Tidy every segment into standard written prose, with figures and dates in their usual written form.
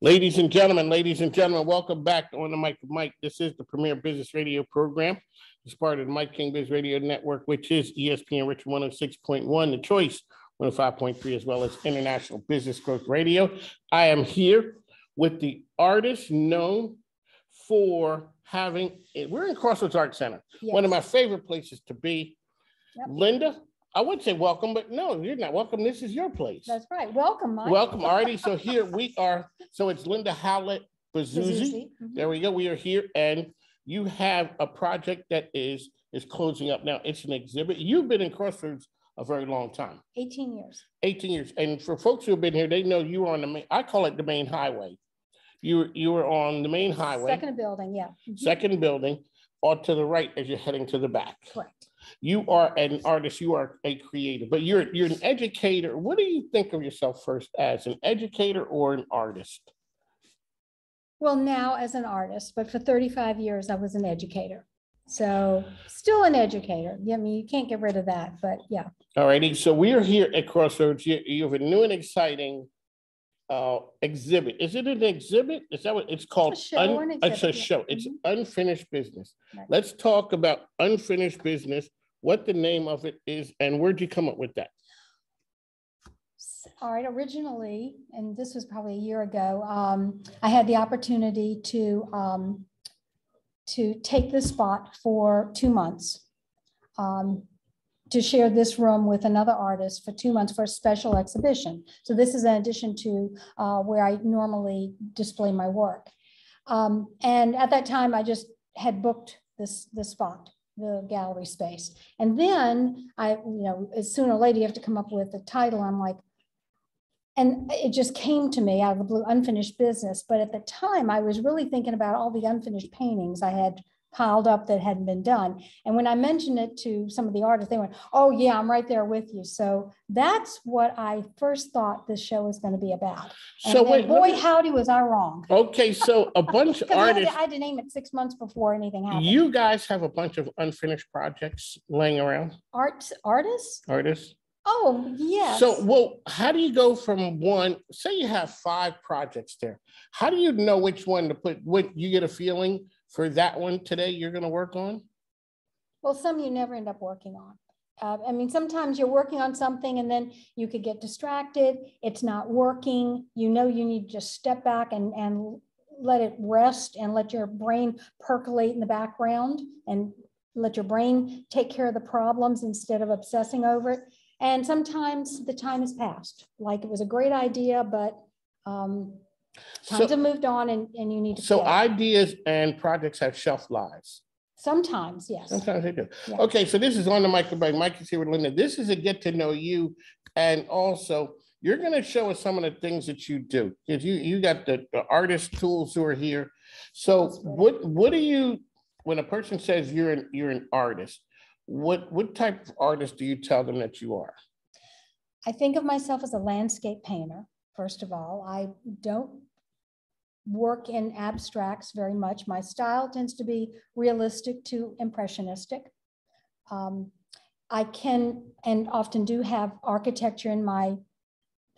Ladies and gentlemen, welcome back on the Mic with Mike. This is the premier business radio program. It's part of the Mike King Biz Radio Network, which is ESPN Richmond 106.1, The Choice 105.3, as well as International Business Growth Radio. I am here with the artist known for having, we're in Crossroads Art Center, yes. One of my favorite places to be. Yep. Linda, I would say welcome, but no, you're not welcome. This is your place. That's right. Welcome, Mike. Welcome, Artie. So here we are. So it's Linda Hollett, Bazouzi. Mm-hmm. There we go. We are here, and you have a project that is closing up now. It's an exhibit. You've been in Crossroads a very long time. 18 years. 18 years. And for folks who have been here, they know you were on the main, I call it the main highway. You were on the main highway. Second building, yeah. Mm-hmm. Second building, or to the right as you're heading to the back. Correct. You are an artist, you are a creator, but you're an educator. What do you think of yourself first, as an educator or an artist? Well, now as an artist, but for 35 years, I was an educator. So still an educator. I mean, you can't get rid of that, but yeah. All righty. So we are here at Crossroads. You have a new and exciting exhibit. Is it an exhibit? Is that what it's called? It's a show. It's a show. It's Unfinished Business. Right. Let's talk about Unfinished Business, what the name of it is, and where'd you come up with that? All right. Originally, and this was probably a year ago, I had the opportunity to take the spot for 2 months. To share this room with another artist for 2 months for a special exhibition. So this is in addition to where I normally display my work. And at that time, I just had booked this spot, the gallery space. And then sooner or later you have to come up with a title. I'm like, and it just came to me out of the blue, Unfinished Business. But at the time, I was really thinking about all the unfinished paintings I had piled up that hadn't been done. And when I mentioned it to some of the artists, they went, oh yeah, I'm right there with you. So that's what I first thought this show was going to be about. And so wait, boy, howdy, was I wrong. Okay, so a bunch of artists. I had to name it 6 months before anything happened. You guys have a bunch of unfinished projects laying around? Artists? Artists. Oh, yes. So, well, how do you go from one, say you have 5 projects there. How do you know which one to put, what you get a feeling for that one today you're going to work on? Well, some you never end up working on. I mean, sometimes you're working on something and then you could get distracted. It's not working. You know, you need to just step back and let it rest and let your brain percolate in the background and let your brain take care of the problems instead of obsessing over it. And sometimes the time has passed. Like it was a great idea, but times have moved on and you need to. So ideas and projects have shelf lives. Sometimes, yes. Sometimes they do. Yeah. Okay, so this is on the microphone. Mike is here with Linda. This is a get to know you. And also, you're going to show us some of the things that you do. Because you got the artist tools who are here. So what do you, when a person says you're an artist, what type of artist do you tell them that you are? I think of myself as a landscape painter, first of all. I don't work in abstracts very much. My style tends to be realistic to impressionistic. I can and often do have architecture in my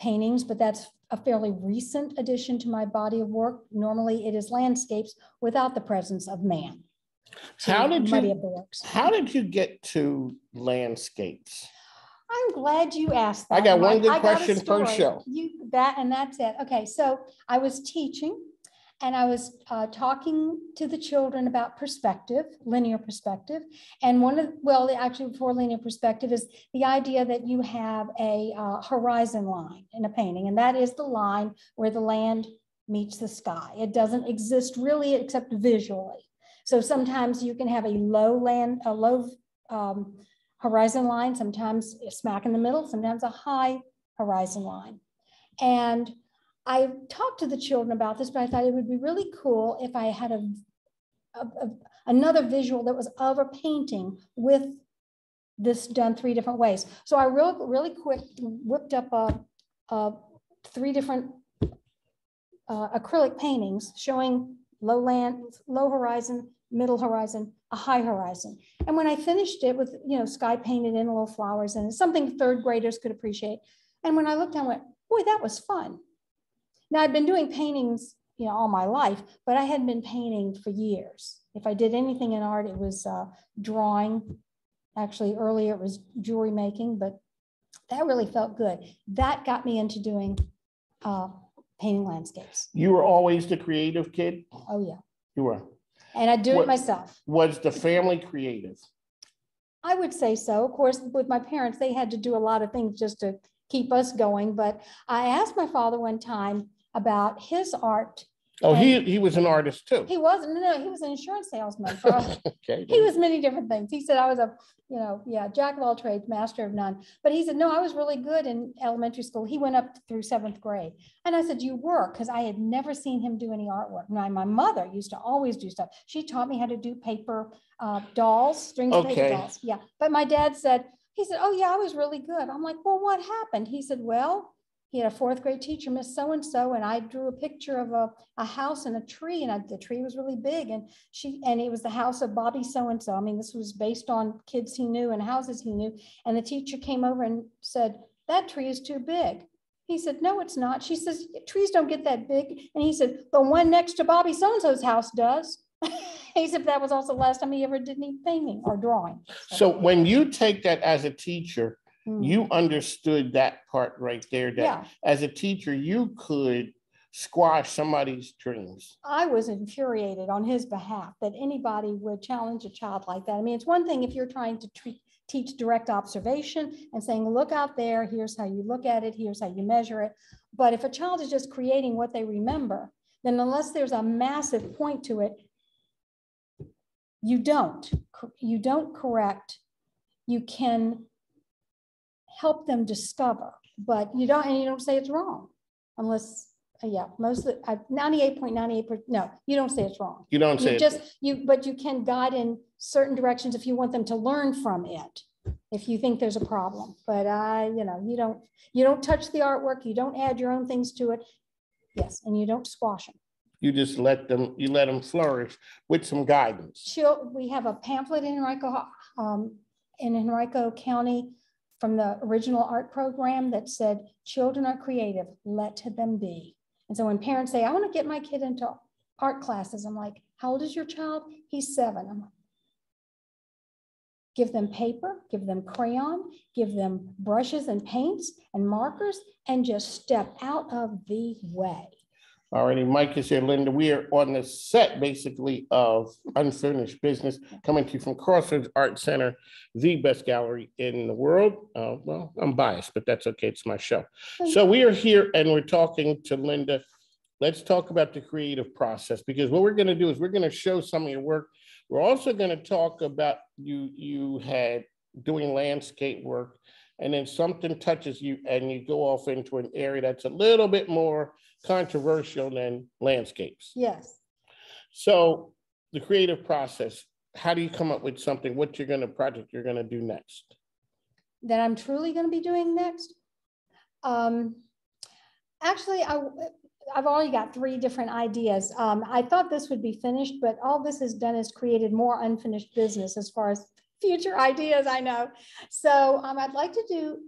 paintings, but that's a fairly recent addition to my body of work. Normally it is landscapes without the presence of man. How did you get to landscapes? I'm glad you asked that. I got one good question per show. That's it. Okay, so I was teaching and I was talking to the children about perspective, linear perspective. And actually before linear perspective is the idea that you have a horizon line in a painting. And that is the line where the land meets the sky. It doesn't exist really except visually. So sometimes you can have a low horizon line, sometimes smack in the middle, sometimes a high horizon line. And I talked to the children about this, but I thought it would be really cool if I had another visual that was of a painting with this done 3 different ways. So I really quick whipped up 3 different acrylic paintings showing low horizon, middle horizon, a high horizon. And when I finished it with, sky painted in, little flowers, and something 3rd graders could appreciate. And when I looked, I went, boy, that was fun. Now I've been doing paintings, all my life, but I hadn't been painting for years. If I did anything in art, it was drawing. Actually, earlier it was jewelry making, but that really felt good. That got me into doing painting landscapes. You were always the creative kid? Oh, yeah. You were. And I do it myself. Was the family creative? I would say so. Of course, with my parents, they had to do a lot of things just to keep us going. But I asked my father one time about his art. Oh, he was an artist too. He wasn't. No, he was an insurance salesman. Okay. He was many different things. He said I was a, jack of all trades, master of none. But he said, no, I was really good in elementary school. He went up through 7th grade. And I said, you were, because I had never seen him do any artwork. Now, my mother used to always do stuff. She taught me how to do paper dolls, strings of paper dolls. Yeah. But my dad said, oh, yeah, I was really good. I'm like, well, what happened? He said, well, he had a 4th grade teacher, Miss So-and-so, and I drew a picture of a house and a tree, and the tree was really big, and it was the house of Bobby So-and-so. I mean, this was based on kids he knew and houses he knew. And the teacher came over and said, that tree is too big. He said, no, it's not. She says, trees don't get that big. And he said, the one next to Bobby So-and-so's house does. He said that was also the last time he ever did any painting or drawing. So when you take that as a teacher, you understood that part right there, that as a teacher, you could squash somebody's dreams. I was infuriated on his behalf that anybody would challenge a child like that. I mean, it's one thing if you're trying to teach direct observation and saying, look out there, here's how you look at it, here's how you measure it. But if a child is just creating what they remember, then unless there's a massive point to it, you don't correct. You can help them discover, but you don't say it's wrong unless, mostly 98.98%. No, you don't say it's wrong. You don't say but you can guide in certain directions if you want them to learn from it, if you think there's a problem. But you don't touch the artwork. You don't add your own things to it. Yes. And you don't squash them. You just let them flourish with some guidance. We have a pamphlet in Henrico County from the original art program that said, children are creative, let them be. And so when parents say, I want to get my kid into art classes, I'm like, how old is your child? He's 7. I'm like, give them paper, give them crayon, give them brushes and paints and markers, and just step out of the way. Alrighty, Mike is here. Linda, we are on the set basically of Unfinished Business, coming to you from Crossroads Art Center, the best gallery in the world. Well, I'm biased, but that's okay. It's my show. So we are here and we're talking to Linda. Let's talk about the creative process, because what we're going to do is we're going to show some of your work. We're also going to talk about you had doing landscape work, and then something touches you and you go off into an area that's a little bit more controversial than landscapes. Yes. So the creative process, how do you come up with something? What project you're going to do next? That I'm truly going to be doing next? Actually, I've already got 3 different ideas. I thought this would be finished, but all this has done is created more unfinished business as far as future ideas, I know. So I'd like to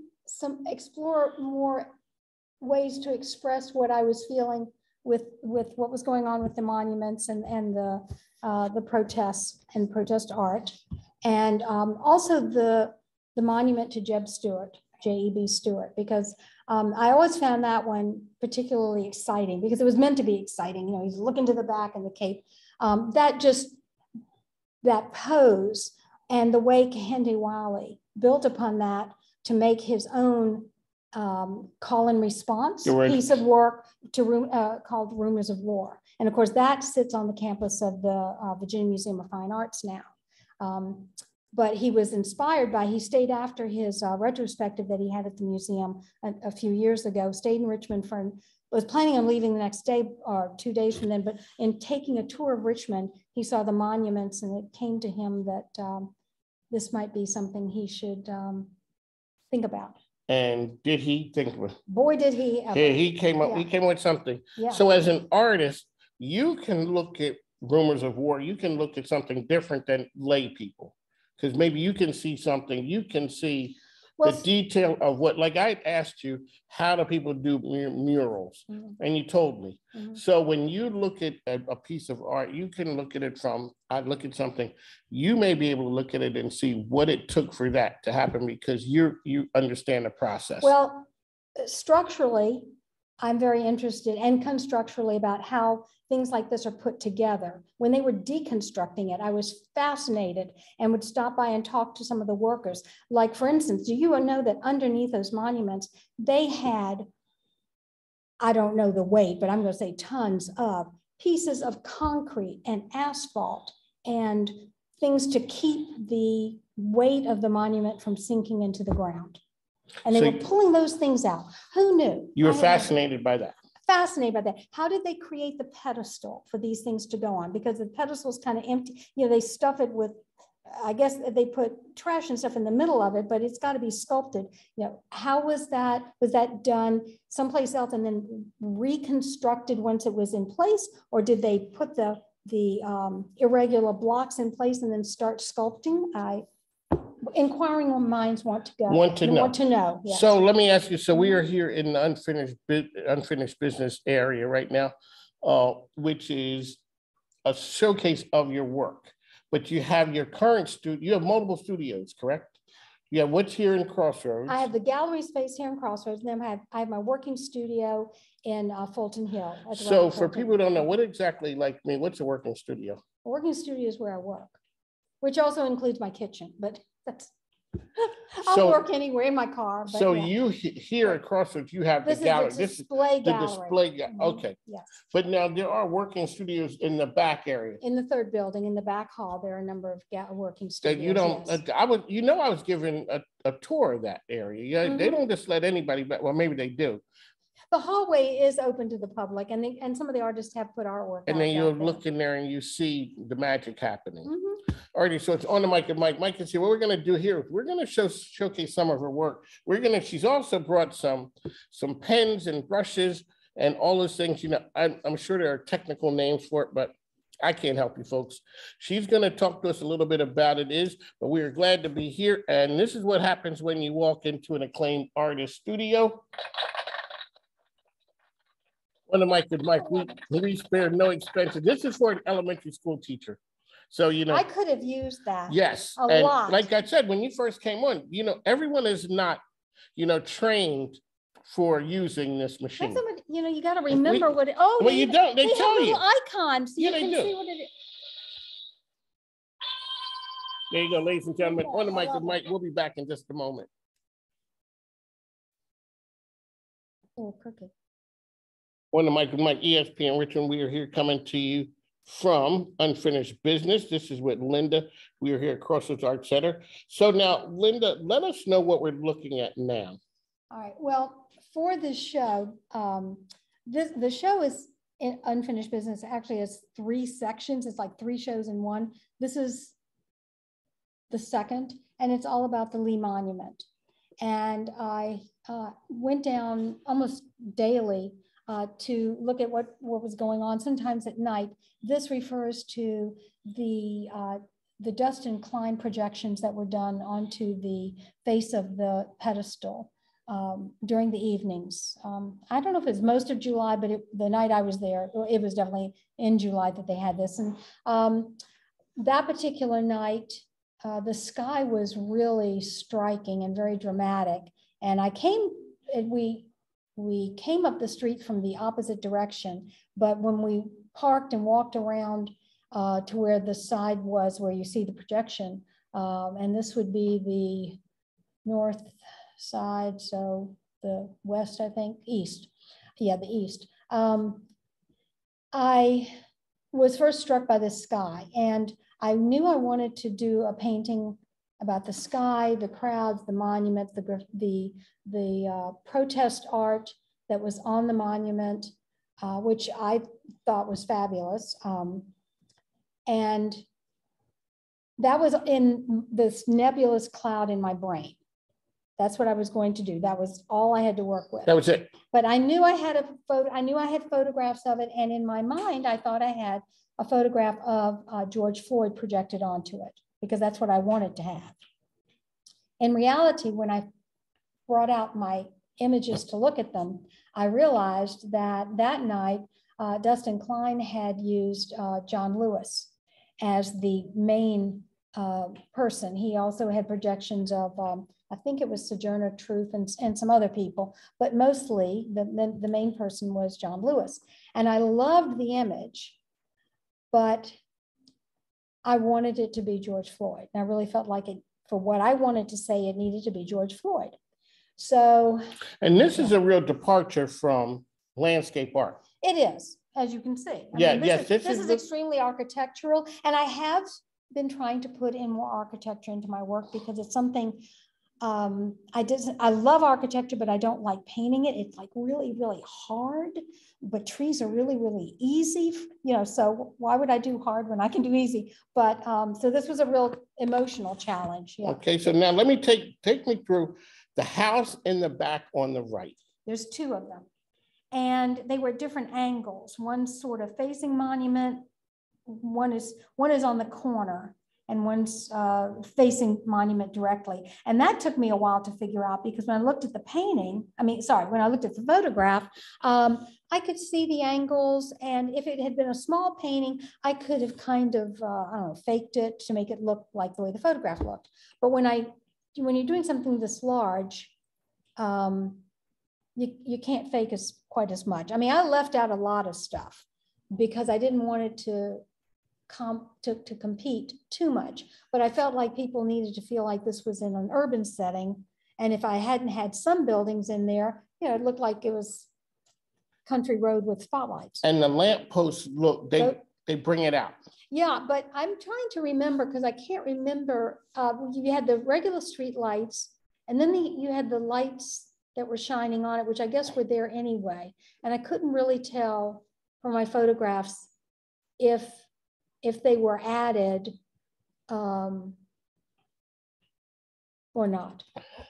explore more ways to express what I was feeling with what was going on with the monuments and the protests and protest art, and also the monument to Jeb Stuart, J.E.B. Stuart, because I always found that one particularly exciting because it was meant to be exciting. He's looking to the back and the cape. That pose and the way Kehinde Wiley built upon that to make his own call and response piece of work called Rumors of War. And of course, that sits on the campus of the Virginia Museum of Fine Arts now. But he was inspired by, he stayed after his retrospective that he had at the museum a few years ago, stayed in Richmond was planning on leaving the next day or 2 days from then, but in taking a tour of Richmond, he saw the monuments and it came to him that this might be something he should think about. And did he think of it? Boy, did he ever. Yeah, he came up with something. Yeah. So as an artist, you can look at Rumors of War, you can look at something different than lay people. Because maybe you can see something, you can see the detail of what, like I asked you, how do people do murals? And you told me. So when you look at a piece of art, you can look at it from, I look at something, you may be able to look at it and see what it took for that to happen because you understand the process. Well, structurally, I'm very interested and constructurally about how things like this are put together. When they were deconstructing it, I was fascinated and would stop by and talk to some of the workers. Like, for instance, do you know that underneath those monuments, they had, I don't know the weight, but I'm going to say tons of pieces of concrete and asphalt and things to keep the weight of the monument from sinking into the ground. And they were pulling those things out. Who knew? You were fascinated by that. Fascinated by that. How did they create the pedestal for these things to go on? Because the pedestal is kind of empty. You know, they stuff it with, I guess they put trash and stuff in the middle of it, but it's got to be sculpted. You know, how was that? Was that done someplace else and then reconstructed once it was in place? Or did they put the irregular blocks in place and then start sculpting? Inquiring minds want to go. Want to know. Yes. So let me ask you. So we are here in the unfinished business area right now, which is a showcase of your work. But you have your current studio. You have multiple studios, correct? Yeah. What's here in Crossroads? I have the gallery space here in Crossroads, and then I have my working studio in Fulton Hill. So for people who don't know, what exactly, like me, what's a working studio? A working studio is where I work, which also includes my kitchen, but that's, I'll work anywhere in my car. But so yeah. You here at Crossroads, you have the gallery. This is the display gallery. Okay. Yes. But now there are working studios in the back area. In the third building, in the back hall, there are a number of working studios. That you don't. Yes. I was given a tour of that area. Yeah, they don't just let anybody back. Well, maybe they do. The hallway is open to the public, and some of the artists have put artwork. And then you'll look in there and you see the magic happening. Alrighty, so it's on the mic and Mike is here. What we're going to do here, we're going to showcase some of her work. She's also brought some pens and brushes and all those things. You know, I'm sure there are technical names for it, but I can't help you folks. She's going to talk to us a little bit about it, but we are glad to be here. And this is what happens when you walk into an acclaimed artist studio. On the mic with Mike, we spare no expenses. This is for an elementary school teacher. So, you know. I could have used that. Yes. A lot. Like I said, when you first came on, you know, everyone is not, you know, trained for using this machine. You know, you got to remember what it, oh. Well, you don't, they tell you. Icons. So yeah, they do. See what it is. There you go, ladies and gentlemen. On the mic with Mike, we'll be back in just a moment. Oh, crooked. On the mic with Mike, ESPN Richmond. We are here coming to you from Unfinished Business. This is with Linda. We are here at Crossroads Art Center. So now, Linda, let us know what we're looking at now. All right. Well, for this show, the show is in Unfinished Business. Actually, has 3 sections. It's like 3 shows in one. This is the second, and it's all about the Lee Monument. And I went down almost daily to look at what was going on, sometimes at night. This refers to the Dustin Klein projections that were done onto the face of the pedestal during the evenings. I don't know if it's most of July, but the night I was there, it was definitely in July that they had this. And that particular night, the sky was really striking and very dramatic. And we came up the street from the opposite direction, but when we parked and walked around to where the side was, where you see the projection, and this would be the north side, so the west, I think, east. Yeah, the east. I was first struck by the sky, and I knew I wanted to do a painting about the sky, the crowds, the monument, the protest art that was on the monument, which I thought was fabulous. And that was in this nebulous cloud in my brain. That's what I was going to do. That was all I had to work with. That was it. But I knew I had I knew I had photographs of it, and in my mind, I thought I had a photograph of George Floyd projected onto it, because that's what I wanted to have. In reality, when I brought out my images to look at them, I realized that that night, Dustin Klein had used John Lewis as the main person. He also had projections of, I think it was Sojourner Truth and some other people, but mostly the main person was John Lewis. And I loved the image, but I wanted it to be George Floyd. And I really felt like it, for what I wanted to say, it needed to be George Floyd. So. And this is a real departure from landscape art. It is, as you can see. This is extremely architectural. And I have been trying to put in more architecture into my work because it's something I love architecture, but I don't like painting it. It's like really, really hard, but trees are really, really easy, you know, so why would I do hard when I can do easy? But so this was a real emotional challenge. Yeah. Okay, so now let me take me through the house in the back on the right. There's two of them, and they were at different angles. One's sort of facing Monument, one is on the corner, and one's facing Monument directly. And that took me a while to figure out, because when I looked at the painting, when I looked at the photograph, I could see the angles. And if it had been a small painting, I could have kind of, I don't know, faked it to make it look like the way the photograph looked. But when you're doing something this large, you can't fake quite as much. I mean, I left out a lot of stuff because I didn't want it to compete too much, but I felt like people needed to feel like this was in an urban setting. And if I hadn't had some buildings in there, you know, it looked like it was country road with spotlights. And the lampposts look, they bring it out. Yeah, but I'm trying to remember, because I can't remember. You had the regular street lights, and then you had the lights that were shining on it, which I guess were there anyway. And I couldn't really tell from my photographs if they were added or not.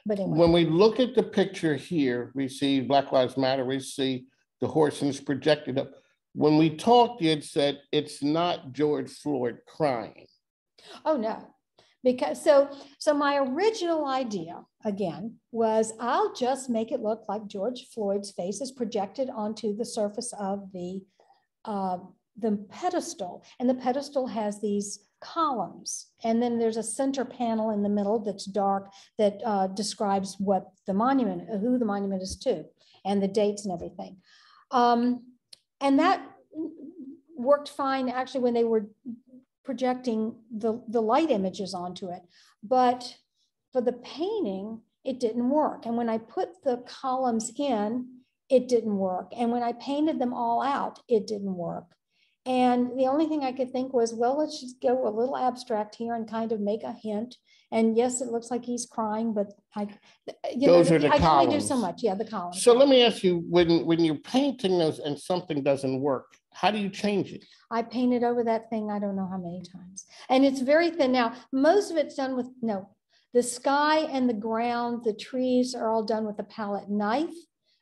But anyway. When we look at the picture here, we see Black Lives Matter, we see the horse and it's projected up. When we talked, you had said it's not George Floyd crying. Oh no, because so my original idea again was I'll just make it look like George Floyd's face is projected onto the surface of the pedestal, and the pedestal has these columns, and then there's a center panel in the middle that's dark that describes who the monument is to, and the dates and everything. And that worked fine actually when they were projecting the light images onto it, but for the painting it didn't work. And when I put the columns in, it didn't work, and when I painted them all out, it didn't work. And the only thing I could think was, well, let's just go a little abstract here and kind of make a hint. And yes, it looks like he's crying, but I can only do so much. Yeah, the columns. So let me ask you, when you're painting those and something doesn't work, how do you change it? I painted over that thing, I don't know how many times. And it's very thin. Now, most of it's done with, the sky and the ground, the trees are all done with a palette knife.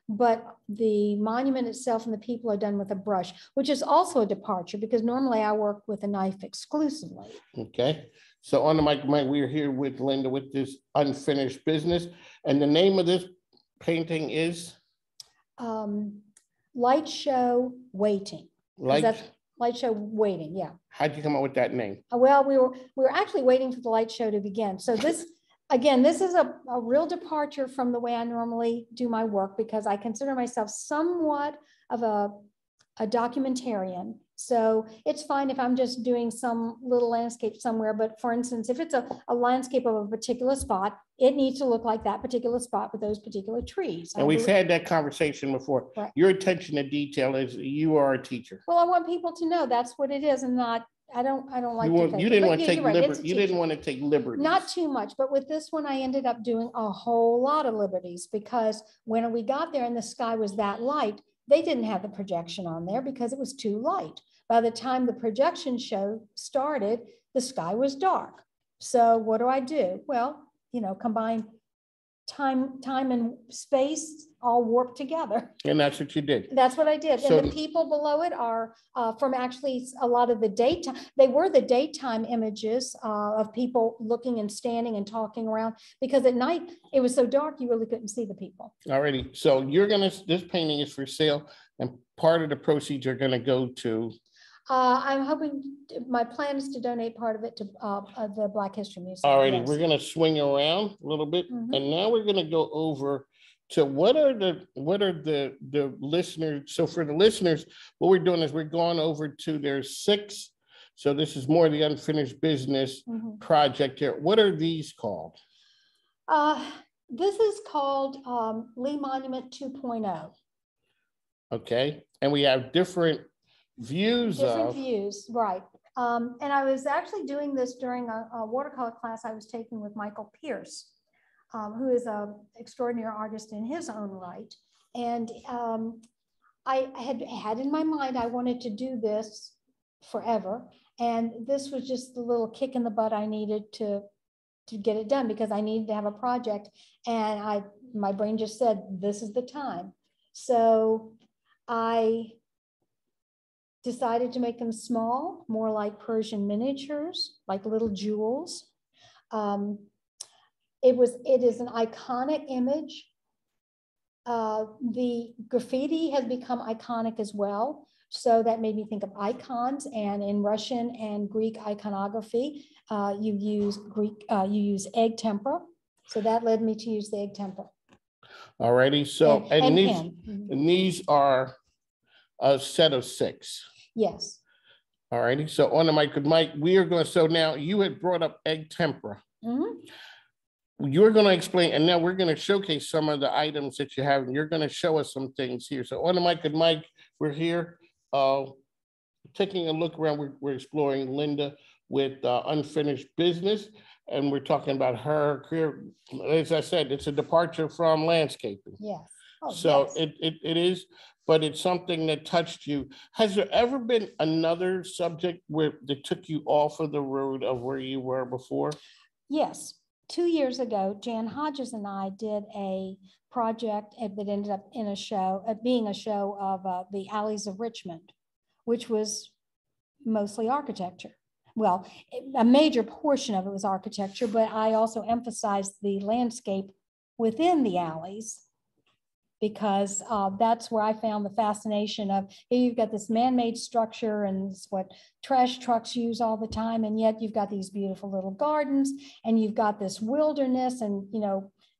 But the monument itself and the people are done with a brush, which is also a departure because normally I work with a knife exclusively. Okay. So on the mic, we're here with Linda with this unfinished business. And the name of this painting is? Light Show Waiting. Light Show Waiting, yeah. How'd you come up with that name? Well, we were actually waiting for the light show to begin. So this, again, this is a real departure from the way I normally do my work because I consider myself somewhat of a documentarian. So it's fine if I'm just doing some little landscape somewhere. But for instance, if it's a landscape of a particular spot, it needs to look like that particular spot with those particular trees. And we've had that conversation before. Right. Your attention to detail is you are a teacher. Well, I want people to know that's what it is and not, I don't like you didn't want to take liberties. You didn't want to take liberties. Not too much, but with this one, I ended up doing a whole lot of liberties because when we got there and the sky was that light, they didn't have the projection on there because it was too light. By the time the projection show started, the sky was dark. So what do? Well, combine time and space all warped together. And that's what you did. That's what I did. So, and the people below it are from actually a lot of the daytime. They were the daytime images of people looking and standing and talking around, because at night it was so dark you really couldn't see the people. alrighty. So this painting is for sale, and part of the proceeds are gonna go to. I'm hoping, my plan is to donate part of it to the Black History Museum. Alrighty, yes. we're gonna swing around a little bit, and now we're gonna go over to what are the listeners. So for the listeners, what we're doing is we're going over to their 6. So this is more the unfinished business project here. What are these called? This is called Lee Monument 2.0. Okay, and we have different views. Right. And I was actually doing this during a watercolor class I was taking with Michael Pierce, who is an extraordinary artist in his own right. And I had in my mind, I wanted to do this forever. And this was just the little kick in the butt I needed to get it done, because I needed to have a project. And my brain just said, this is the time. So I decided to make them small, more like Persian miniatures, like little jewels. It is an iconic image. The graffiti has become iconic as well. So that made me think of icons, and in Russian and Greek iconography, you use egg tempera. So that led me to use the egg tempera. Alrighty, so and these are a set of 6. Yes. Alrighty, so on the mic with Mike, we are going to, so now you had brought up egg tempera. You're going to explain, and now we're going to showcase some of the items that you have, and you're going to show us some things here. So on the mic with Mike, we're here taking a look around. We're exploring Linda with unfinished business, and we're talking about her career. As I said, it's a departure from landscaping. Yes. Oh, so yes. it is, but it's something that touched you. Has there ever been another subject that took you off of the road of where you were before? Yes. 2 years ago, Jan Hodges and I did a project that ended up in being a show of the alleys of Richmond, which was mostly architecture. Well, a major portion of it was architecture, but I also emphasized the landscape within the alleys, because that's where I found the fascination of, here you've got this man-made structure, and it's what trash trucks use all the time, and yet you've got these beautiful little gardens, and you've got this wilderness, and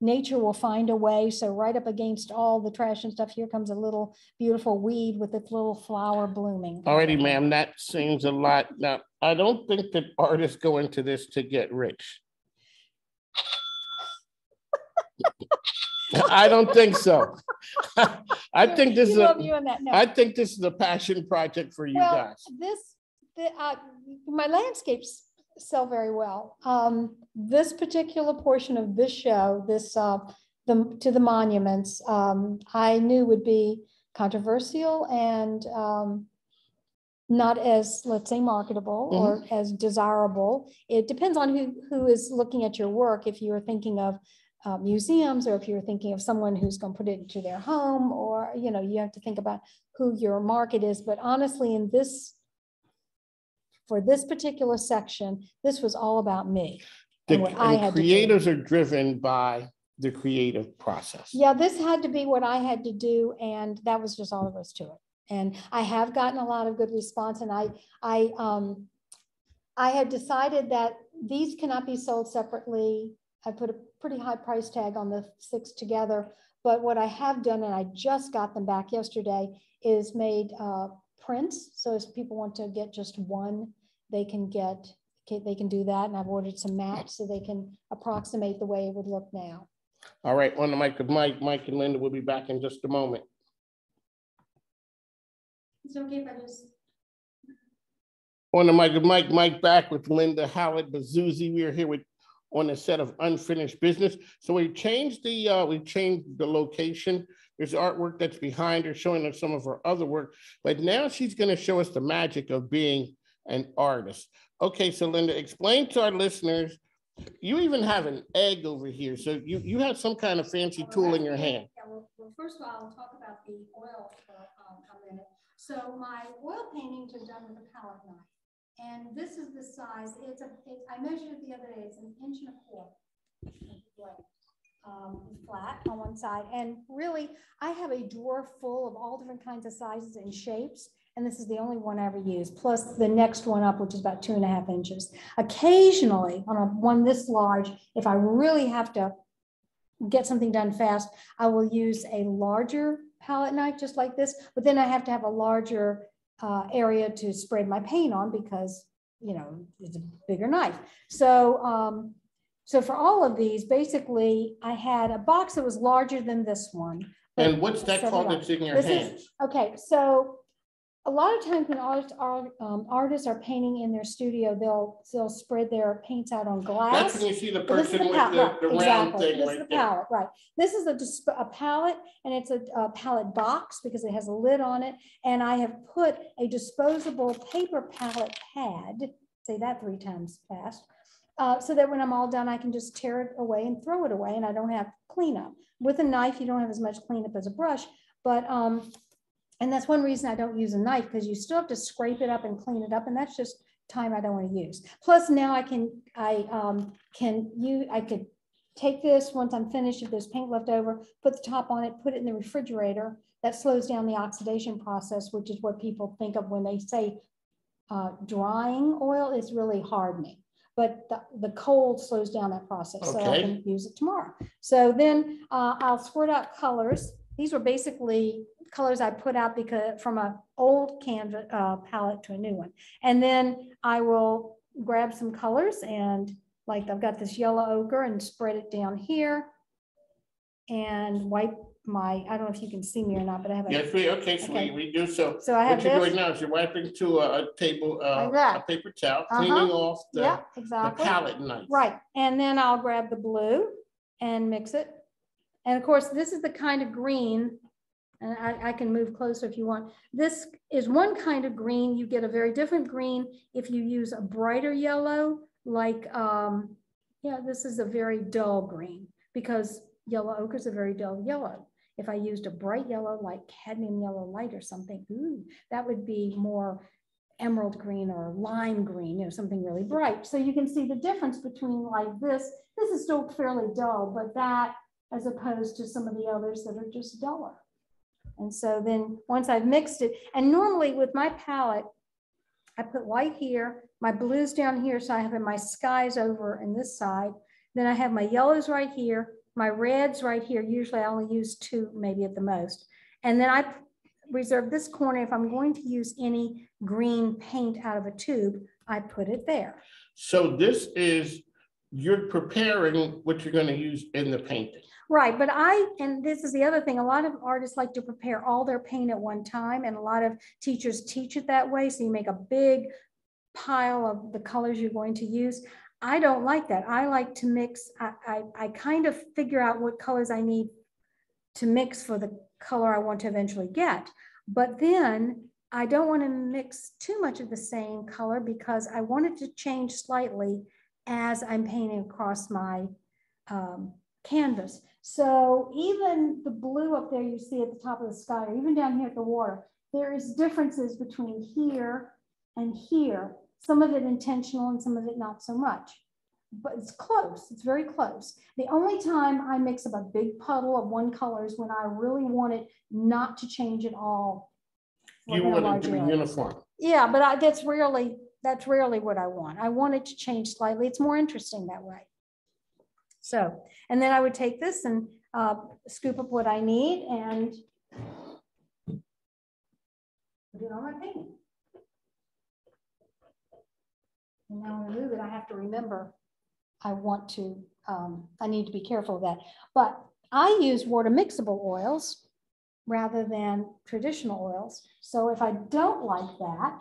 nature will find a way. So right up against all the trash and stuff, here comes a little beautiful weed with its little flower blooming. Alrighty, ma'am, that seems a lot. Now, I don't think that artists go into this to get rich. I don't think so. I think this is a passion project for you guys. My landscapes sell very well. This particular portion of this show, to the monuments, I knew would be controversial and not as, let's say, marketable or as desirable. It depends on who is looking at your work. If you're thinking of museums, or if you're thinking of someone who's going to put it into their home, or you have to think about who your market is. But honestly, for this particular section, this was all about me. The creators are driven by the creative process. Yeah, this had to be what I had to do, and that was just all there was to it. And I have gotten a lot of good response, and I had decided that these cannot be sold separately. I put a pretty high price tag on the 6 together, but what I have done, and I just got them back yesterday, is made prints. So if people want to get just one, they can do that. And I've ordered some mats so they can approximate the way it would look now. All right, on the mic with Mike and Linda will be back in just a moment. It's okay if I just... On the mic with Mike back with Linda, Hollett, Bazouzi. We are here on a set of unfinished business. So we changed the location. There's artwork that's behind her showing us some of her other work, but now she's going to show us the magic of being an artist. Okay, so Linda, explain to our listeners You even have an egg over here. So you have some kind of fancy tool in your hand. Yeah, well, first of all, I'll talk about the oil for a minute. So my oil paintings are done with a palette knife. And this is the size. I measured it the other day. It's 1.25 inches flat on one side. And really, I have a drawer full of all different kinds of sizes and shapes. And this is the only one I ever use, plus the next one up, which is about 2.5 inches. Occasionally, on one this large, if I really have to get something done fast, I will use a larger palette knife, just like this. But then I have to have a larger area to spread my paint on because, you know, it's a bigger knife. So, so for all of these, basically, I had a box that was larger than this one. And what's that called that's in your hands? Okay, so a lot of times when artists are painting in their studio, they'll spread their paints out on glass. That's when you see the person with the round thing. This is the palette, right? This is a palette, and it's a palette box because it has a lid on it. And I have put a disposable paper palette pad, say that 3 times fast, so that when I'm all done, I can just tear it away and throw it away, and I don't have cleanup. With a knife, you don't have as much cleanup as a brush, but and that's one reason I don't use a knife, because you still have to scrape it up and clean it up, and that's just time I don't want to use. Plus now I could take this once I'm finished, if there's paint left over, put the top on it, put it in the refrigerator. That slows down the oxidation process, which is what people think of when they say drying oil is really hardening. But the cold slows down that process, okay. So I can use it tomorrow. So then I'll squirt out colors. These were basically colors I put out because from an old canvas palette to a new one. And then I will grab some colors, and like I've got this yellow ochre, and spread it down here and wipe my, I don't know if you can see me or not, but I have a. Yes, we do. So I have what you're doing now is you're wiping to a table, like a paper towel, cleaning off the palette knife. Right. And then I'll grab the blue and mix it. And of course, this is the kind of green, and I can move closer if you want. This is one kind of green. You get a very different green if you use a brighter yellow, like, yeah, this is a very dull green, because yellow ochre is a very dull yellow. If I used a bright yellow, like cadmium yellow light or something, ooh, that would be more emerald green or lime green, you know, something really bright. So you can see the difference between like this. This is still fairly dull, but that, as opposed to some of the others that are just duller. And so then once I've mixed it, and normally with my palette, I put white here, my blues down here, so I have my skies over in this side. Then I have my yellows right here, my reds right here. Usually I only use 2, maybe at the most. And then I reserve this corner. If I'm going to use any green paint out of a tube, I put it there. So this is, you're preparing what you're going to use in the painting. Right, but and this is the other thing, a lot of artists like to prepare all their paint at one time, and a lot of teachers teach it that way. So you make a big pile of the colors you're going to use. I don't like that. I like to mix. I kind of figure out what colors I need to mix for the color I want to eventually get. But then I don't want to mix too much of the same color, because I want it to change slightly as I'm painting across my canvas. So even the blue up there you see at the top of the sky, or even down here at the water, there is differences between here and here. Some of it intentional and some of it not so much, but it's close. It's very close. The only time I mix up a big puddle of one color is when I really want it not to change at all. You want it to be uniform. Yeah, but that's rarely what I want. I want it to change slightly. It's more interesting that way. So, and then I would take this and scoop up what I need and put it on my painting. And now when I move it, I have to remember I need to be careful of that. But I use water mixable oils rather than traditional oils. So if I don't like that,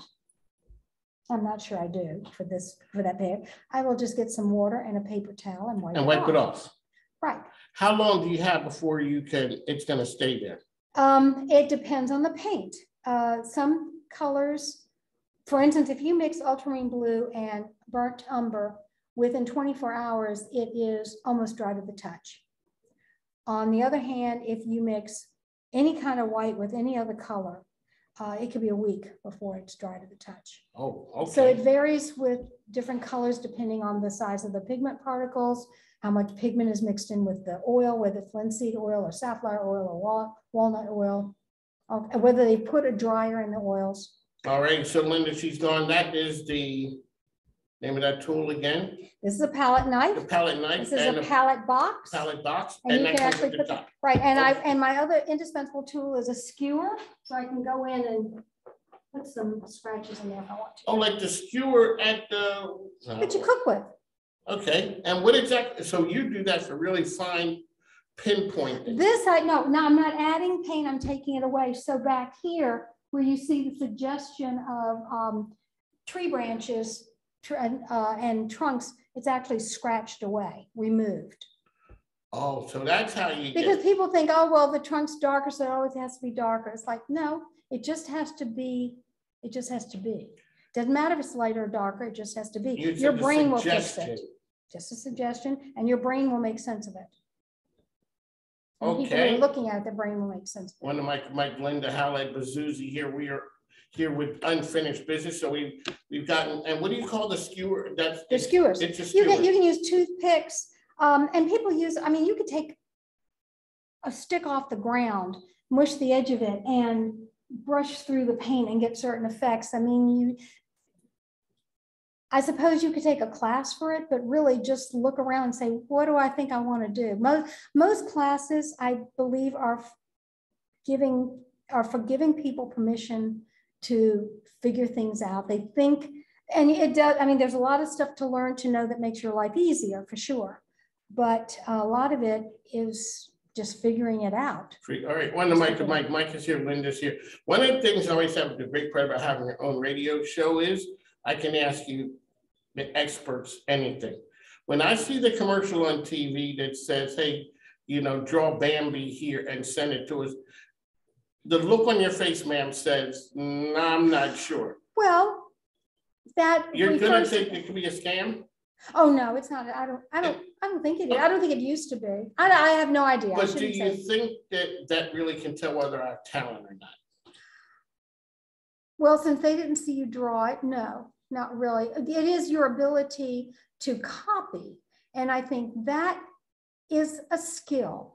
I'm not sure I do for that bag, I will just get some water and a paper towel and wipe it off. Right. How long do you have before it's going to stay there? It depends on the paint. Some colors, for instance, if you mix ultramarine blue and burnt umber within 24 hours, it is almost dry to the touch. On the other hand, if you mix any kind of white with any other color, it could be a week before it's dry to the touch. Oh, okay. So it varies with different colors depending on the size of the pigment particles, how much pigment is mixed in with the oil, whether it's linseed oil or safflower oil or walnut oil, whether they put a dryer in the oils. All right, so Linda, she's gone. That is the name of that tool again. This is a palette knife. The palette knife. This is a palette box. Palette box. And you that can comes actually with put the the, top. right. And my other indispensable tool is a skewer. So I can go in and put some scratches in there if I want to. Oh, like the skewer at the. That you cook with. Okay. And what exactly? So you do that for really fine pinpointing. This no, I'm not adding paint. I'm taking it away. So back here, where you see the suggestion of tree branches and trunks, it's actually scratched away, removed. Oh, so that's how you because people think, oh, well, the trunk's darker, so it always has to be darker. It's like, no, it just has to be. It just has to be. Doesn't matter if it's lighter or darker, it just has to be. Your brain will fix it. Just a suggestion, and your brain will make sense of it. And people who are looking at it, the brain will make sense of it. One of my Linda Hollett Bazouzi here. We are here with unfinished business. So we've gotten, and what do you call the skewer? The skewers. It's a skewer. You can use toothpicks, and people use, I mean, you could take a stick off the ground, mush the edge of it, and brush through the paint and get certain effects. I mean, I suppose you could take a class for it, but really just look around and say, what do I think I want to do? Most classes, I believe, are for giving people permission to figure things out. They think, and it does, I mean, there's a lot of stuff to learn to know that makes your life easier, for sure. But a lot of it is just figuring it out. All right, one of Mike is here, Linda's here. One of the things I always have the great part about having your own radio show is I can ask you, the experts, anything. When I see the commercial on TV that says, hey, you know, draw Bambi here and send it to us, the look on your face, ma'am, says, no, I'm not sure. Well, that you're gonna think it could be a scam? Oh no, it's not. I don't think it is. I don't think it used to be. I have no idea. But do you think that really can tell whether I have talent or not? Well, since they didn't see you draw it, no, not really. It is your ability to copy. And I think that is a skill.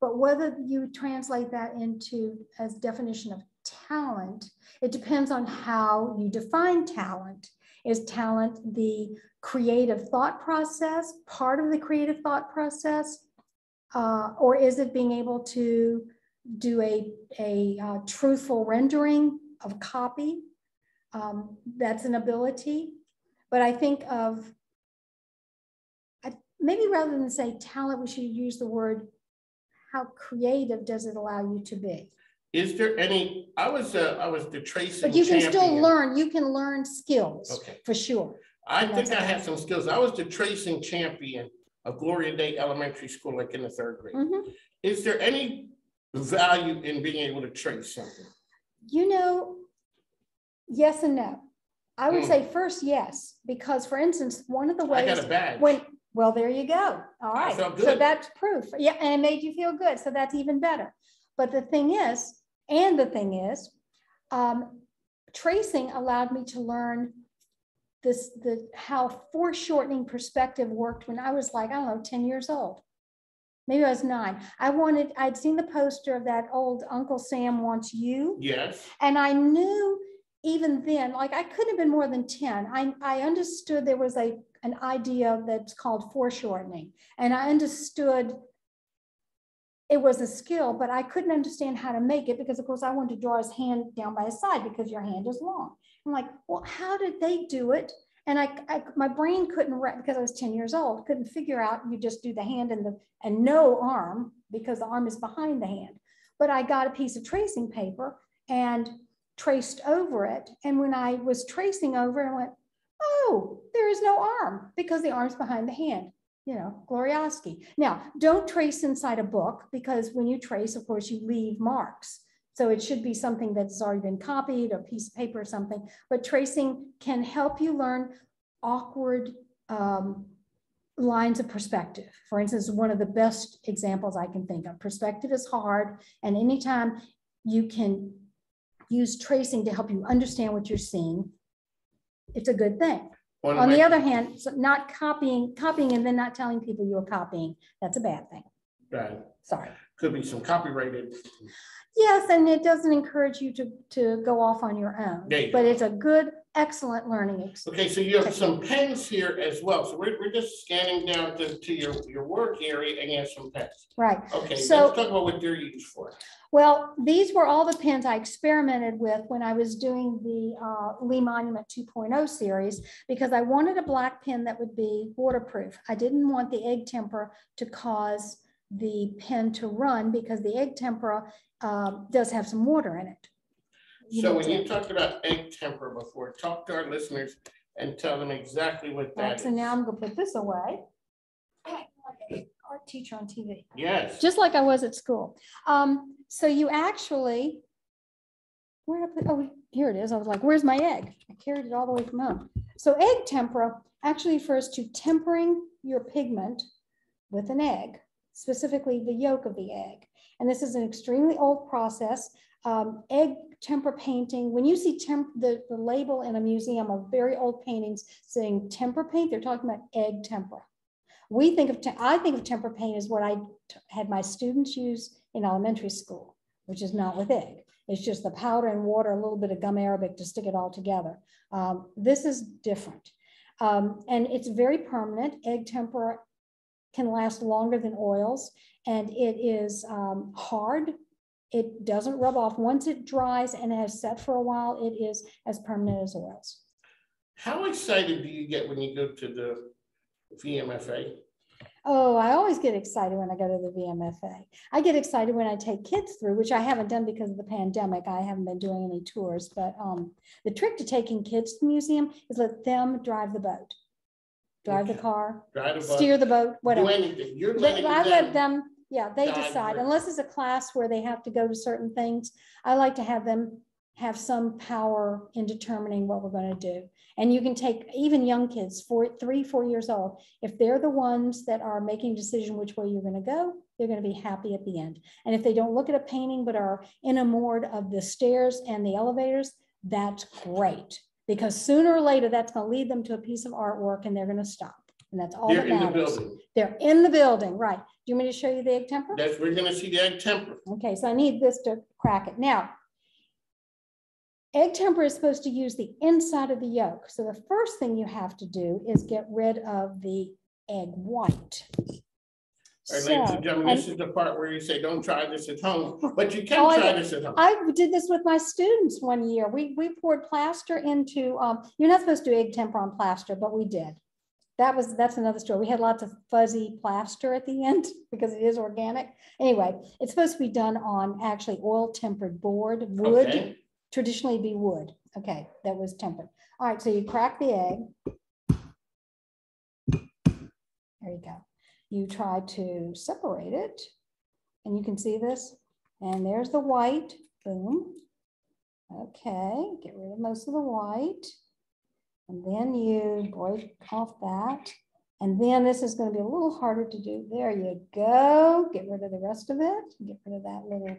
But whether you translate that into as definition of talent, it depends on how you define talent. Is talent the creative thought process, part of the creative thought process, or is it being able to do a truthful rendering of copy? That's an ability. But I think of, maybe rather than say talent, we should use the word, how creative does it allow you to be? Is there any, I was the tracing But you can champion. still learn, you can learn skills, okay, for sure. I think I have some skills. I was the tracing champion of Gloria Day Elementary School, like in the 3rd grade. Mm-hmm. Is there any value in being able to trace something? You know, yes and no. I would say first, yes, because for instance, one of the ways— I got a badge. Well, there you go. All right. So that's proof. Yeah, and it made you feel good. So that's even better. But the thing is, tracing allowed me to learn how foreshortening perspective worked when I was like, I don't know, 10 years old. Maybe I was 9. I'd seen the poster of that old Uncle Sam Wants You. Yes. And I knew even then, like I couldn't have been more than 10. I understood there was an idea that's called foreshortening. And I understood it was a skill, but I couldn't understand how to make it because of course I wanted to draw his hand down by his side because your hand is long. I'm like, well, how did they do it? And my brain couldn't, because I was 10 years old, couldn't figure out, you just do the hand and no arm because the arm is behind the hand. But I got a piece of tracing paper and traced over it. And when I was tracing over it, I went, oh, there is no arm because the arm's behind the hand. You know, Glorioski. Now, don't trace inside a book because when you trace, of course, you leave marks. So it should be something that's already been copied, or a piece of paper or something. But tracing can help you learn awkward lines of perspective. For instance, one of the best examples I can think of. Perspective is hard, and anytime you can use tracing to help you understand what you're seeing, it's a good thing. On the other hand, so not copying and then not telling people you're copying, that's a bad thing. Right. Sorry. Could be some copyrighted. Yes, and it doesn't encourage you to go off on your own, but it's a good, excellent learning experience. Okay, so you have some pens here as well. So we're just scanning down to your work area, and you have some pens. Right. Okay, so let's talk about what they're used for. Well, these were all the pens I experimented with when I was doing the Lee Monument 2.0 series, because I wanted a black pen that would be waterproof. I didn't want the egg tempera to cause the pen to run, because the egg tempera does have some water in it. So when you talked about egg tempera before, talk to our listeners and tell them exactly what that is. So now I'm going to put this away. Art teacher on TV. Yes. Just like I was at school. So you actually, where did I put, oh, here it is. I was like, where's my egg? I carried it all the way from home. So egg tempera actually refers to tempering your pigment with an egg, specifically the yolk of the egg. And this is an extremely old process. Egg tempera painting, when you see the label in a museum of very old paintings saying tempera paint, they're talking about egg tempera. I think of tempera paint as what I had my students use in elementary school, which is not with egg. It's just the powder and water, a little bit of gum arabic to stick it all together. This is different. And it's very permanent. Egg tempera can last longer than oils, and it is hard. It doesn't rub off. Once it dries and has set for a while, it is as permanent as oils. How excited do you get when you go to the Vmfa? Oh, I always get excited when I go to the Vmfa. I get excited when I take kids through, which I haven't done because of the pandemic. I haven't been doing any tours, but the trick to taking kids to the museum is let them drive the boat, drive the car, steer the boat, whatever. Do anything. I let them, yeah, they guide decide. them. Unless it's a class where they have to go to certain things, I like to have them have some power in determining what we're going to do. And you can take even young kids, 3, 4 years old, if they're the ones that are making a decision which way you're going to go, they're going to be happy at the end. And if they don't look at a painting but are enamored of the stairs and the elevators, that's great, because sooner or later that's going to lead them to a piece of artwork and they're going to stop. And that's all that matters. They're in the building, right? Do you want me to show you the egg tempera? Yes, we're going to see the egg tempera. Okay, so I need this to crack it. Now, egg tempera is supposed to use the inside of the yolk. So the first thing you have to do is get rid of the egg white. All right, ladies and gentlemen, this is the part where you say, don't try this at home, but you can try this at home. I did this with my students one year. We poured plaster into, you're not supposed to do egg tempera on plaster, but we did. That's another story. We had lots of fuzzy plaster at the end because it is organic. Anyway, it's supposed to be done on actually oil tempered board, wood. Okay. Traditionally be wood. Okay, that was tempered. All right, so you crack the egg. There you go. You try to separate it, and you can see this. And there's the white. Boom. Okay, get rid of most of the white. And then you break off that. And then this is going to be a little harder to do. There you go. Get rid of the rest of it. Get rid of that little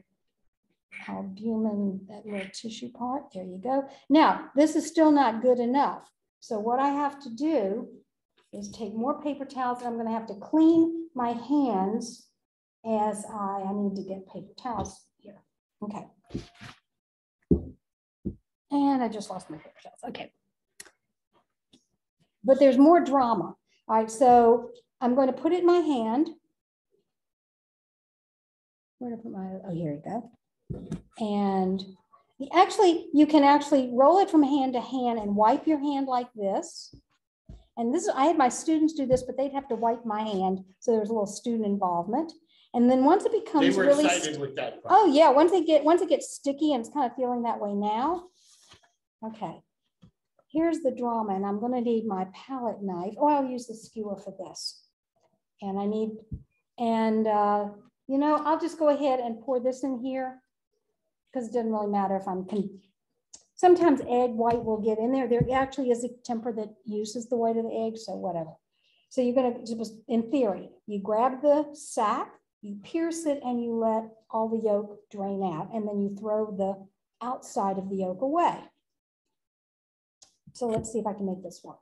albumin, that little tissue part. There you go. Now, this is still not good enough. So what I have to do is take more paper towels, and I'm going to have to clean my hands as I need to get paper towels here. Okay. And I just lost my paper towels. Okay. But there's more drama. All right, so I'm going to put it in my hand. Where did I put my, oh, here you go. And you can actually roll it from hand to hand and wipe your hand like this. And this, I had my students do this, but they'd have to wipe my hand. So there's a little student involvement. And then once it becomes really excited with that part. Oh yeah, once it gets sticky, and it's kind of feeling that way now. Okay. Here's the drama, and I'm going to need my palette knife. Oh, I'll use the skewer for this. And I need, and you know, I'll just go ahead and pour this in here, because it doesn't really matter if I'm, sometimes egg white will get in there. There actually is a temper that uses the white of the egg, so whatever. So you're going to just, in theory, you grab the sack, you pierce it, and you let all the yolk drain out, and then you throw the outside of the yolk away. So let's see if I can make this work.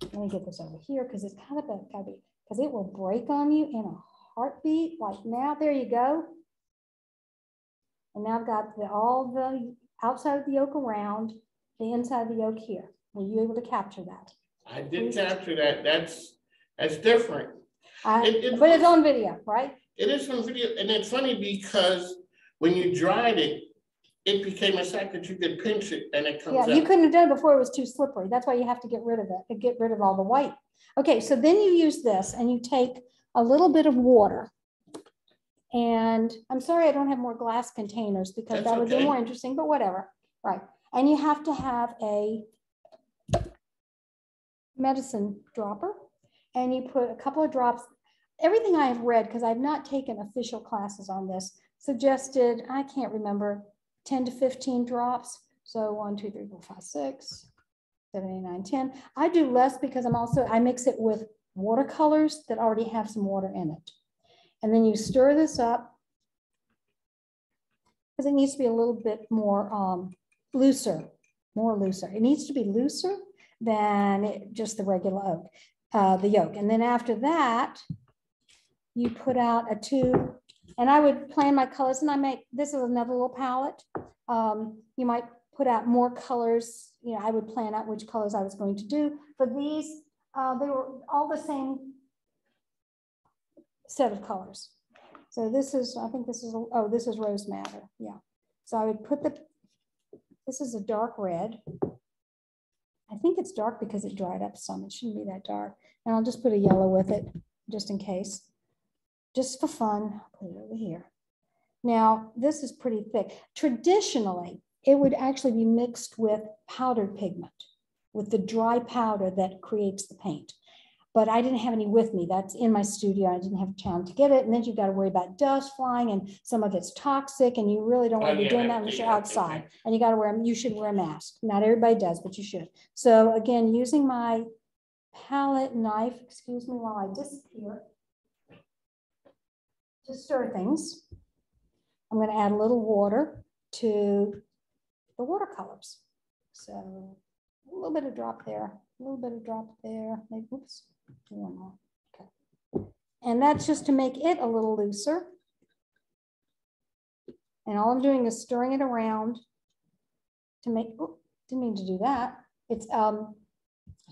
Let me get this over here because it's kind of gotta be, because it will break on you in a heartbeat. Like now, there you go. And now I've got all the outside of the yolk around, the inside of the yolk here. Were you able to capture that? I did capture that. That's different. But it's on video, right? It is on video, and it's funny because when you dried it, it became a sack that you could pinch it and it comes out. Yeah, you couldn't have done it before it was too slippery. That's why you have to get rid of it, to get rid of all the white. Okay, so then you use this and you take a little bit of water. And I'm sorry I don't have more glass containers because that would be more interesting, but whatever. Right. And you have to have a medicine dropper and you put a couple of drops. Everything I have read, because I've not taken official classes on this, suggested, I can't remember, 10 to 15 drops. So 1, 2, 3, 4, 5, 6, 7, 8, 9, 10. I do less because I mix it with watercolors that already have some water in it. And then you stir this up because it needs to be a little bit more looser. It needs to be looser than just the regular the yolk. And then after that, you put out a tube. And I would plan my colors, and this is another little palette. You might put out more colors. You know, I would plan out which colors I was going to do. For these, they were all the same set of colors. So this is, I think this is, this is rose madder. Yeah. So I would put this is a dark red. I think it's dark because it dried up some. It shouldn't be that dark. And I'll just put a yellow with it just in case. Just for fun, put it over here. Now, this is pretty thick. Traditionally, it would actually be mixed with powdered pigment, with the dry powder that creates the paint. But I didn't have any with me. That's in my studio. I didn't have time to get it. And then you've got to worry about dust flying, and some of it's toxic, and you really don't want to be doing that unless you're outside. And you should wear a mask. Not everybody does, but you should. So again, using my palette knife, excuse me while I disappear, to stir things, I'm going to add a little water to the watercolors. So a little bit of drop there, a little bit of drop there, maybe, oops, one more. Okay. And that's just to make it a little looser. And all I'm doing is stirring it around to make, oh, didn't mean to do that. It's, I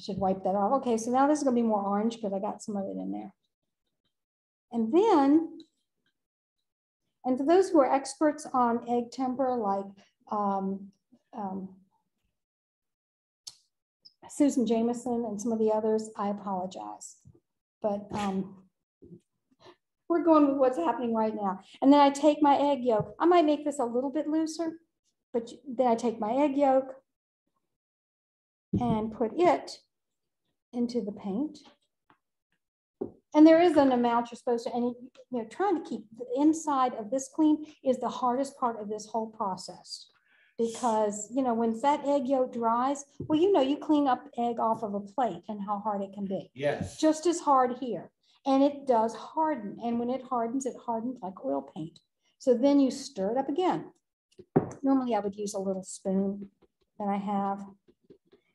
should wipe that off. Okay, so now this is going to be more orange because I got some of it in there. And then, and for those who are experts on egg temper, like Susan Jameson and some of the others, I apologize. But we're going with what's happening right now. And then I take my egg yolk. I might make this a little bit looser, but then I take my egg yolk and put it into the paint. And there is an amount you're supposed to, and you know, trying to keep the inside of this clean is the hardest part of this whole process. Because, you know, when that egg yolk dries, well, you know, you clean up egg off of a plate and how hard it can be. Yes. Just as hard here. And it does harden. And when it hardens like oil paint. So then you stir it up again. Normally I would use a little spoon that I have.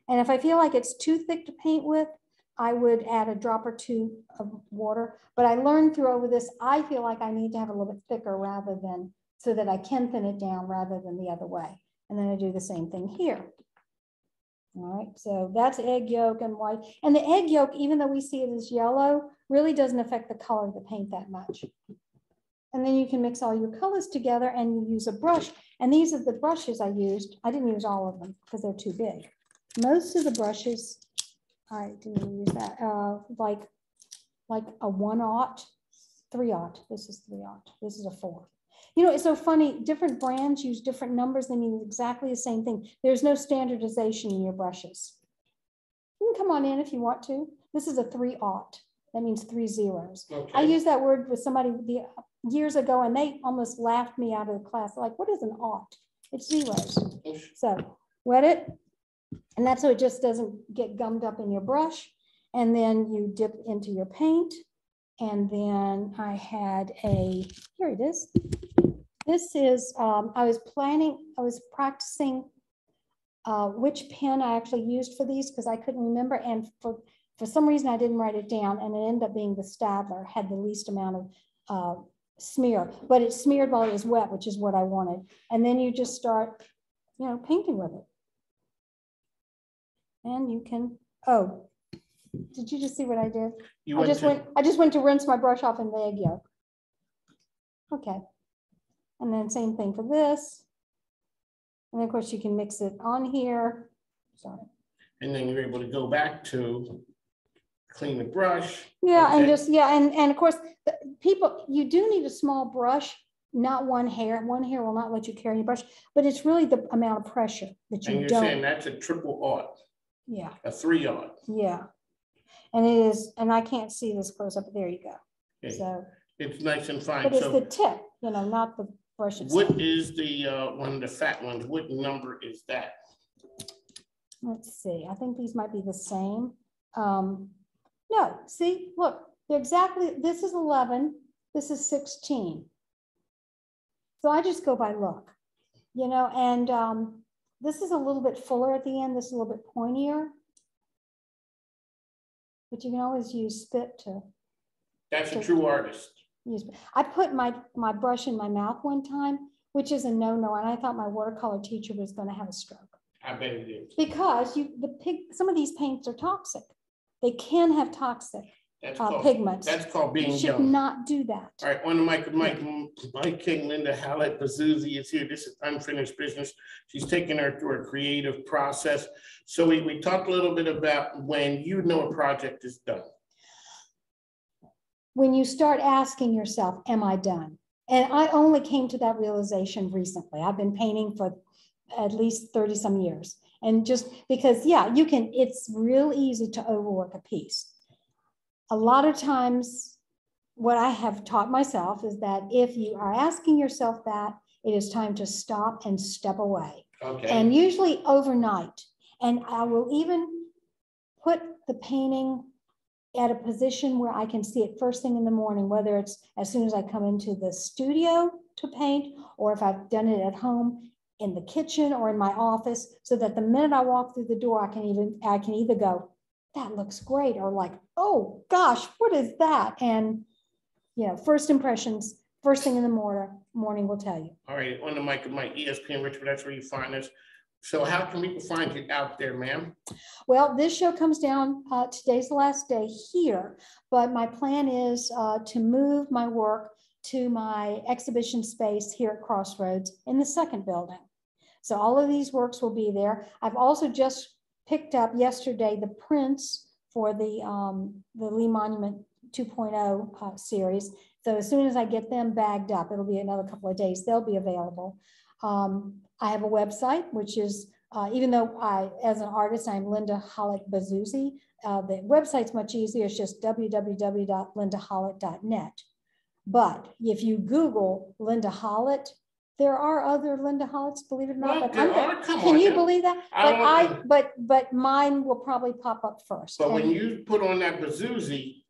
And if I feel like it's too thick to paint with, I would add a drop or two of water. But I learned through over this, I feel like I need to have a little bit thicker rather than, so that I can thin it down rather than the other way. And then I do the same thing here. All right, so that's egg yolk and white. And the egg yolk, even though we see it as yellow, really doesn't affect the color of the paint that much. And then you can mix all your colors together and you use a brush. And these are the brushes I used. I didn't use all of them because they're too big. Most of the brushes, I didn't use that, like a 1/0, 3/0. This is 3/0. This is a 4. You know, it's so funny. Different brands use different numbers. They mean exactly the same thing. There's no standardization in your brushes. You can come on in if you want to. This is a 3/0. That means 3 zeros. Okay. I used that word with somebody years ago, and they almost laughed me out of the class. They're like, what is an ought? It's zeros. So wet it. And that's so it just doesn't get gummed up in your brush. And then you dip into your paint. And then I had here it is. This is, I was practicing which pen I actually used for these because I couldn't remember. And for some reason, I didn't write it down, and it ended up being the Stadler, had the least amount of smear, but it smeared while it was wet, which is what I wanted. And then you just start, painting with it. And you can, oh, did you just see what I did? I just went to rinse my brush off in the egg yolk. Okay. And then same thing for this. And of course you can mix it on here. Sorry. And then you're able to go back to clean the brush. Yeah, okay. and just, and of course, you do need a small brush, not one hair. One hair will not let you carry your brush, but it's really the amount of pressure that you don't. And you're saying that's a 3/0. Yeah. A 3/0. Yeah. And it is, and I can't see this close up, but there you go. Okay. So it's nice and fine. But it's the tip, not the brush itself. What is the one of the fat ones? What number is that? Let's see. I think these might be the same. No, see, look, they're exactly, this is 11, this is 16. So I just go by look, and this is a little bit fuller at the end. This is a little bit pointier. But you can always use spit to. That's a true artist. I put my brush in my mouth one time, which is a no-no, and I thought my watercolor teacher was going to have a stroke. I bet it is. Because some of these paints are toxic. They can have toxic pigments. That's called being young. You should not do that. All right, on the mic, Mike King, Linda Hollett, Bazouzi is here. This is Unfinished Business. She's taking her through a creative process. So we talked a little bit about when a project is done. When you start asking yourself, am I done? And I only came to that realization recently. I've been painting for at least 30 some years. And just because, it's real easy to overwork a piece. A lot of times, what I have taught myself is that if you are asking yourself that, it is time to stop and step away. Okay. And usually overnight. And I will even put the painting at a position where I can see it first thing in the morning, whether it's as soon as I come into the studio to paint, or if I've done it at home in the kitchen or in my office, so that the minute I walk through the door, I can either go, that looks great, or like, oh gosh, what is that? And first impressions, first thing in the morning will tell you. All right, on the mic of my ESPN Richmond, that's where you find us. So how can people find you out there, ma'am? Well, this show comes down, today's the last day here, but my plan is to move my work to my exhibition space here at Crossroads in the second building. So all of these works will be there. I've also just picked up yesterday the prints for the Lee Monument 2.0 series. So as soon as I get them bagged up, it'll be another couple of days, they'll be available. I have a website, which is, even though as an artist, I'm Linda Hollett Bazouzi, the website's much easier. It's just www.lindahollett.net. But if you Google Linda Hollett, there are other Linda Holletts, believe it or not. Well, can you believe that? But mine will probably pop up first. But when you put on that Bazouzi,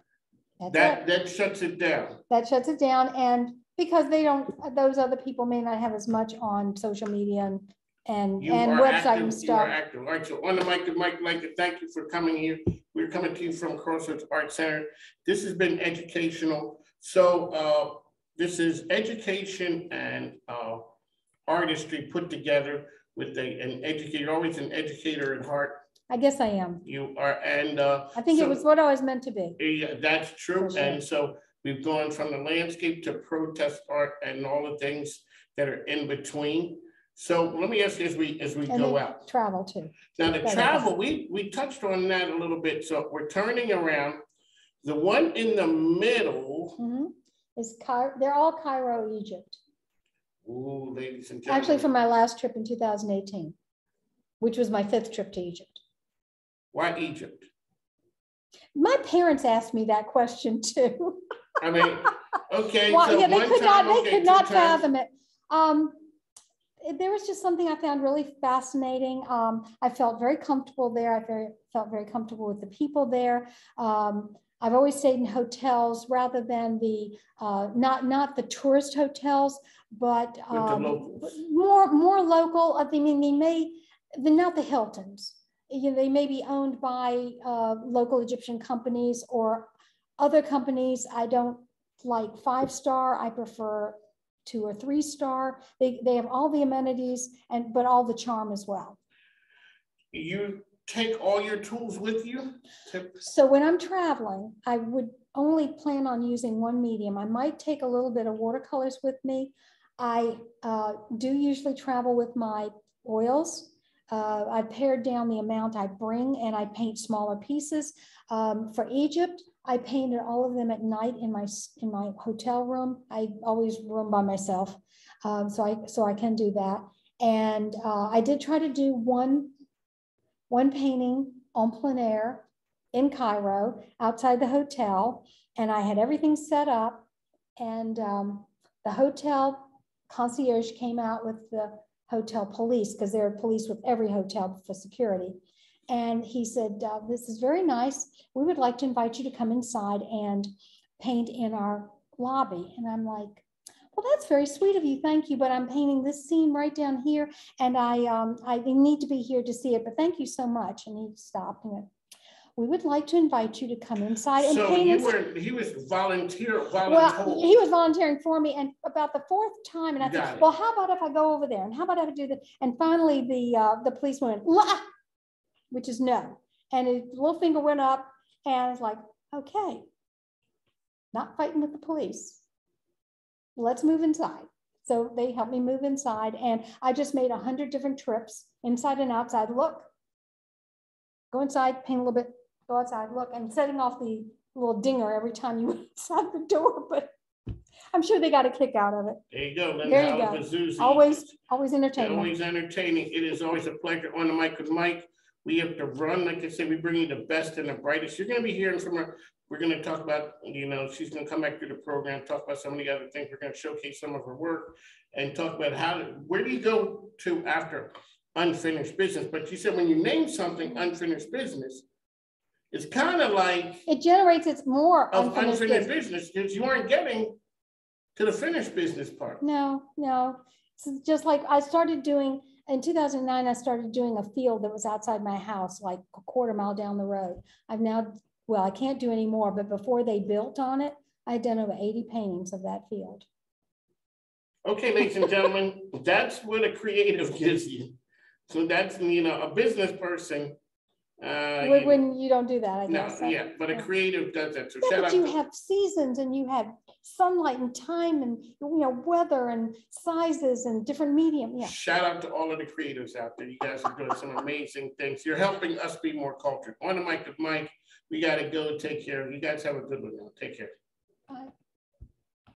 that shuts it down. That shuts it down, and because those other people may not have as much on social media and website and stuff. You are active. All right, so on the mic, Mike, thank you for coming here. We're coming to you from Crossroads Art Center. This has been educational. So this is education and artistry put together with an educator. You're always an educator at heart. I guess I am. You are, and I think it was what I was meant to be. Yeah, that's true. Sure. And so we've gone from the landscape to protest art and all the things that are in between. So let me ask you as we go out. Travel too. Now the travel, we touched on that a little bit. So we're turning around. The one in the middle is they're all Cairo, Egypt. Ooh, ladies and gentlemen. Actually, from my last trip in 2018, which was my 5th trip to Egypt. Why Egypt? My parents asked me that question too. I mean, okay. Well, so yeah, they could not fathom it. there was just something I found really fascinating. I felt very comfortable there. I felt very comfortable with the people there. I've always stayed in hotels rather than the not the tourist hotels, but more local. I mean, they're not the Hiltons. You know, they may be owned by local Egyptian companies or other companies. I don't like 5-star. I prefer 2 or 3-star. They have all the amenities but all the charm as well. You take all your tools with you? So when I'm traveling, I would only plan on using one medium. I might take a little bit of watercolors with me. I do usually travel with my oils. I pared down the amount I bring and I paint smaller pieces. For Egypt, I painted all of them at night in my hotel room. I always room by myself, so I can do that. And I did try to do one painting en plein air in Cairo outside the hotel, and I had everything set up. And the hotel concierge came out with the hotel police, because there are police with every hotel for security. And he said, this is very nice. We would like to invite you to come inside and paint in our lobby. And I'm like, well, that's very sweet of you. Thank you. But I'm painting this scene right down here. And I need to be here to see it. But thank you so much. And he stopped. And we would like to invite you to come inside and paint. So he was volunteering. Well, he was volunteering for me. And about the 4th time, and I said, well, how about if I go over there? And how about if I do that? And finally, the policeman went, "La!" which is no. And his little finger went up, and I was like, okay, not fighting with the police. Let's move inside. So they helped me move inside, and I just made 100 different trips, inside and outside. Look, go inside, paint a little bit, go outside, look, and setting off the little dinger every time you went outside the door, but I'm sure they got a kick out of it. There you go. There you go. Bazouzi. Always entertaining. Always entertaining. It is always a pleasure on the mic with Mike. We have to run. Like I said, we bring you the best and the brightest. You're going to be hearing from her. We're going to talk about, she's going to come back to the program, talk about some of the other things. We're going to showcase some of her work and talk about where do you go to after unfinished business? But you said when you name something unfinished business, it's kind of like it generates more of unfinished business because you aren't getting to the finished business part. No. It's just like I started doing. In 2009, I started doing a field that was outside my house, like a quarter mile down the road. I can't do any more, but before they built on it, I'd done over 80 paintings of that field. Okay, ladies and gentlemen, that's what a creative gives you. So that's, a business person. When you don't do that, I guess. No, yeah, but a creative does that. So but you have seasons and you have sunlight and time and weather and sizes and different medium. Yeah. Shout out to all of the creatives out there. You guys are doing some amazing things. You're helping us be more cultured. On the mic with Mike, we got to go. Take care. You guys have a good one now. Take care. Bye.